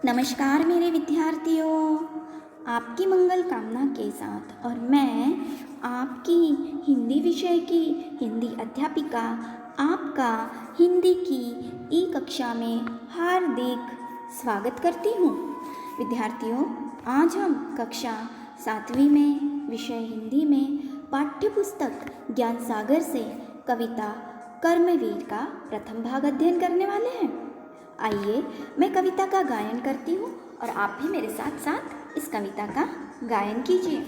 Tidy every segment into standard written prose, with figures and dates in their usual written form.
नमस्कार मेरे विद्यार्थियों, आपकी मंगल कामना के साथ और मैं आपकी हिंदी विषय की हिंदी अध्यापिका आपका हिंदी की ई कक्षा में हार्दिक स्वागत करती हूँ। विद्यार्थियों, आज हम कक्षा 7वीं में विषय हिंदी में पाठ्य पुस्तक ज्ञान सागर से कविता कर्मवीर का प्रथम भाग अध्ययन करने वाले हैं। आइए मैं कविता का गायन करती हूँ और आप भी मेरे साथ साथ इस कविता का गायन कीजिए।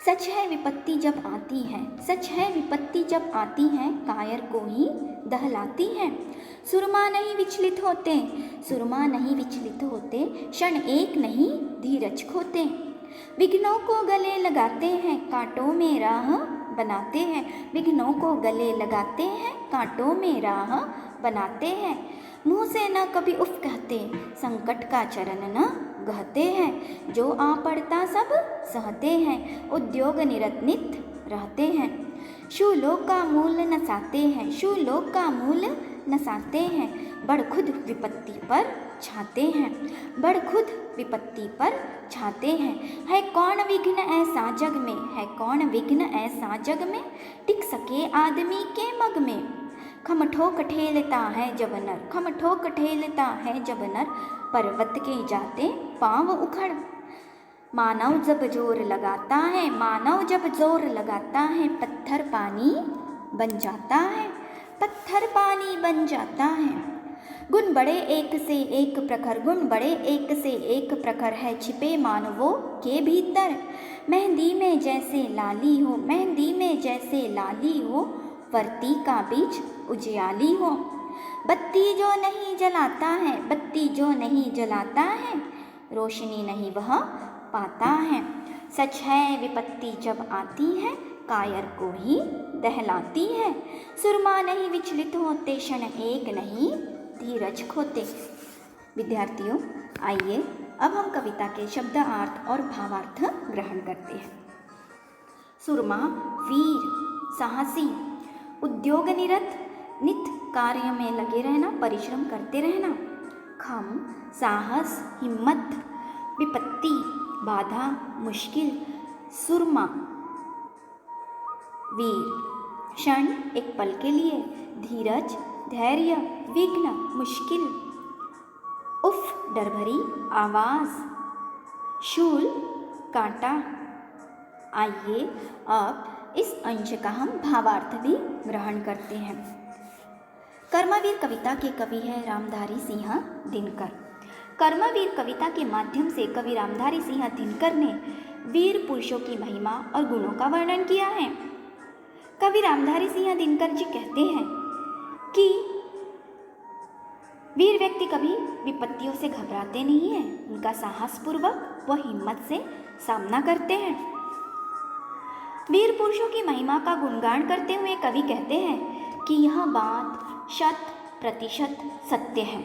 सच है विपत्ति जब आती है, सच है विपत्ति जब आती है, कायर को ही दहलाती है। सुरमा नहीं विचलित होते, सुरमा नहीं विचलित होते, क्षण एक नहीं धीरज खोते। विघ्नों को गले लगाते हैं, कांटों में राह बनाते हैं। विघ्नों को गले लगाते हैं, कांटों में राह बनाते हैं। मुँह से न कभी उफ कहते, संकट का चरण न गहते हैं। जो आ पड़ता सब सहते हैं, उद्योग निरत रहते हैं। शूलोक का मूल नसाते हैं, शूलोक का मूल नसाते हैं। बड़ खुद विपत्ति पर छाते हैं, बड़ खुद विपत्ति पर छाते हैं। है कौन विघ्न ऐसा जग में, है कौन विघ्न ऐसा जग में, टिक सके आदमी के मग में। खम ठोक ठेलता है जब नर, खम ठोक ठेलता है जब नर, पर्वत के जाते पाँव उखड़। मानव जब जोर लगाता है, मानव जब जोर लगाता है, पत्थर पानी बन जाता है, पत्थर पानी बन जाता है। गुण बड़े एक से एक प्रखर, गुण बड़े एक से एक प्रखर है, छिपे मानवों के भीतर। मेहंदी में जैसे लाली हो, मेहंदी में जैसे लाली हो, वर्ती का बीच उजियाली हो। बत्ती जो नहीं जलाता है, बत्ती जो नहीं जलाता है, रोशनी नहीं वह पाता है। सच है विपत्ति जब आती है, कायर को ही दहलाती है। सुरमा नहीं विचलित होते, क्षण एक नहीं धीरज खोते। विद्यार्थियों, आइए अब हम कविता के शब्दार्थ और भावार्थ ग्रहण करते हैं। सुरमा वीर, साहसी, उद्योग निरत, नित कार्य में लगे रहना, परिश्रम करते रहना। खम साहस, हिम्मत, विपत्ति बाधा, मुश्किल। सुरमा वीर क्षण एक पल के लिए, धीरज धैर्य, विघ्न मुश्किल, उफ डर भरी आवाज, शूल कांटा। आइए अब इस अंश का हम भावार्थ भी ग्रहण करते हैं। कर्मवीर कविता के कवि है रामधारी सिंह दिनकर। कर्मवीर कविता के माध्यम से कवि रामधारी सिंह दिनकर ने वीर पुरुषों की महिमा और गुणों का वर्णन किया है। कवि रामधारी सिंह दिनकर जी कहते हैं कि वीर व्यक्ति कभी विपत्तियों से घबराते नहीं हैं, उनका साहसपूर्वक व हिम्मत से सामना करते हैं। वीर पुरुषों की महिमा का गुणगान करते हुए कवि कहते हैं कि यह बात 100% सत्य है।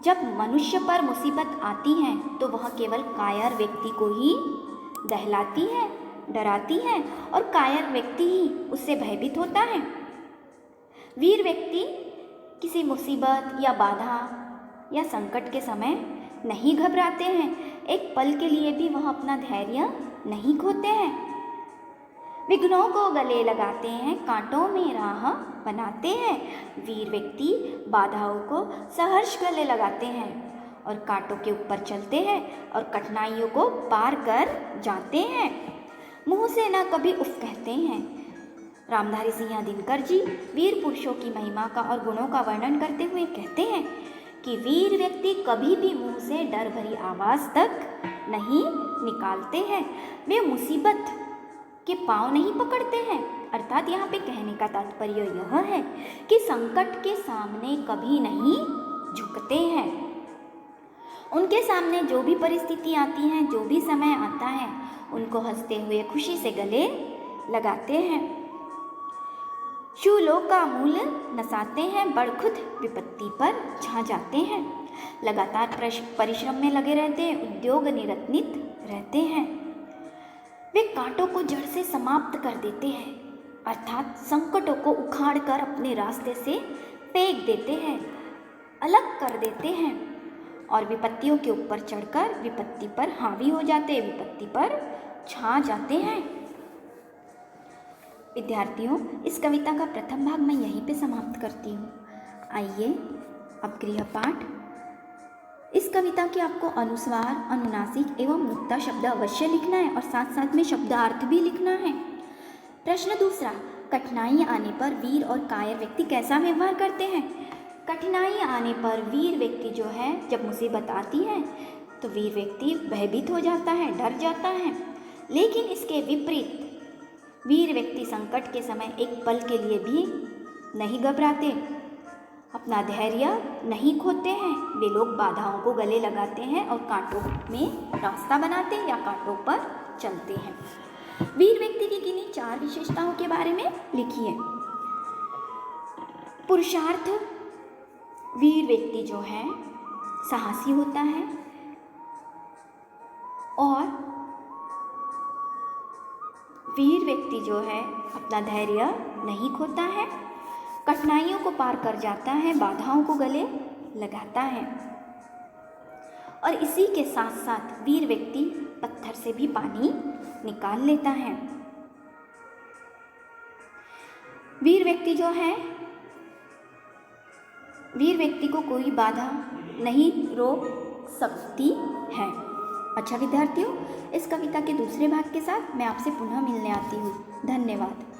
जब मनुष्य पर मुसीबत आती है तो वह केवल कायर व्यक्ति को ही दहलाती है, डराती है और कायर व्यक्ति ही उससे भयभीत होता है। वीर व्यक्ति किसी मुसीबत या बाधा या संकट के समय नहीं घबराते हैं, एक पल के लिए भी वह अपना धैर्य नहीं खोते हैं। विघ्नों को गले लगाते हैं, कांटों में राह बनाते हैं। वीर व्यक्ति बाधाओं को सहर्ष गले लगाते हैं और कांटों के ऊपर चलते हैं और कठिनाइयों को पार कर जाते हैं। मुँह से न कभी उफ कहते हैं। रामधारी सिंह दिनकर जी वीर पुरुषों की महिमा का और गुणों का वर्णन करते हुए कहते हैं कि वीर व्यक्ति कभी भी मुंह से डर भरी आवाज़ तक नहीं निकालते हैं। वे मुसीबत के पांव नहीं पकड़ते हैं। अर्थात यहाँ पे कहने का तात्पर्य यह है कि संकट के सामने कभी नहीं झुकते हैं। उनके सामने जो भी परिस्थिति आती है, जो भी समय आता है, उनको हंसते हुए खुशी से गले लगाते हैं। शूलों का मूल नसाते हैं, बड़ खुद विपत्ति पर छा जाते हैं। लगातार परिश्रम में लगे रहते हैं, उद्योग निरत रहते हैं। वे कांटों को जड़ से समाप्त कर देते हैं, अर्थात संकटों को उखाड़ कर अपने रास्ते से फेंक देते हैं। अलग कर देते हैं और विपत्तियों के ऊपर चढ़कर विपत्ति पर हावी हो जाते, विपत्ति पर छा जाते हैं। विद्यार्थियों, इस कविता का प्रथम भाग मैं यहीं पे समाप्त करती हूँ। आइए अब गृहपाठ। इस कविता के आपको अनुस्वार, अनुनासिक एवं मुक्ता शब्द अवश्य लिखना है और साथ साथ में शब्दार्थ भी लिखना है। प्रश्न दूसरा, कठिनाई आने पर वीर और कायर व्यक्ति कैसा व्यवहार करते हैं? कठिनाई आने पर वीर व्यक्ति जो है, जब मुसीबत आती है तो वीर व्यक्ति भयभीत हो जाता है, डर जाता है। लेकिन इसके विपरीत वीर व्यक्ति संकट के समय एक पल के लिए भी नहीं घबराते, अपना धैर्य नहीं खोते हैं। वे लोग बाधाओं को गले लगाते हैं और कांटों में रास्ता बनाते हैं या कांटों पर चलते हैं। वीर व्यक्ति की किन्हीं 4 विशेषताओं के बारे में लिखिए। पुरुषार्थ, वीर व्यक्ति जो है साहसी होता है और वीर व्यक्ति जो है अपना धैर्य नहीं खोता है, कठिनाइयों को पार कर जाता है, बाधाओं को गले लगाता है। और इसी के साथ साथ वीर व्यक्ति पत्थर से भी पानी निकाल लेता है। वीर व्यक्ति जो है, वीर व्यक्ति को कोई बाधा नहीं रोक सकती है। अच्छा विद्यार्थियों, इस कविता के दूसरे भाग के साथ मैं आपसे पुनः मिलने आती हूँ। धन्यवाद।